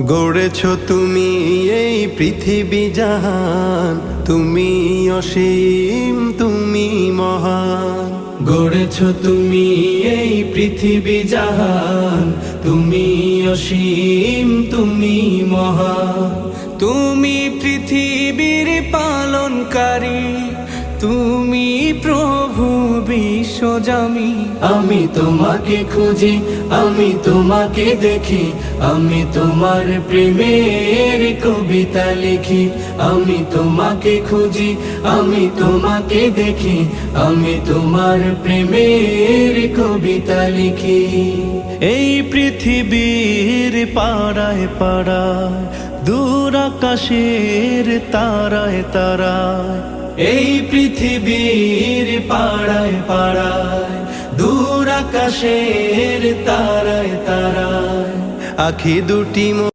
গড়েছ তুমি এই পৃথিবী জাহান, তুমি অসীম তুমি মহান। গড়েছ তুমি এই পৃথিবী জাহান, তুমি অসীম তুমি মহান। তুমি পৃথিবীর পালনকারী, তুমি প্রভু বিশ্বজামি। আমি তোমাকে খুঁজি, আমি তোমাকে দেখি, আমি তোমার প্রেমের কবিতা লিখি। আমি তোমাকে খুঁজি, আমি তোমাকে দেখি, আমি তোমার প্রেমের কবিতা লিখি। এই পৃথিবীর পাড়ায় পাড়ায়, দূর আকাশের তারায় তারায়। এই পৃথিবীর পাড়ায় পাড়ায়, দূর আকাশের তারায় তারায়। আখি দুটি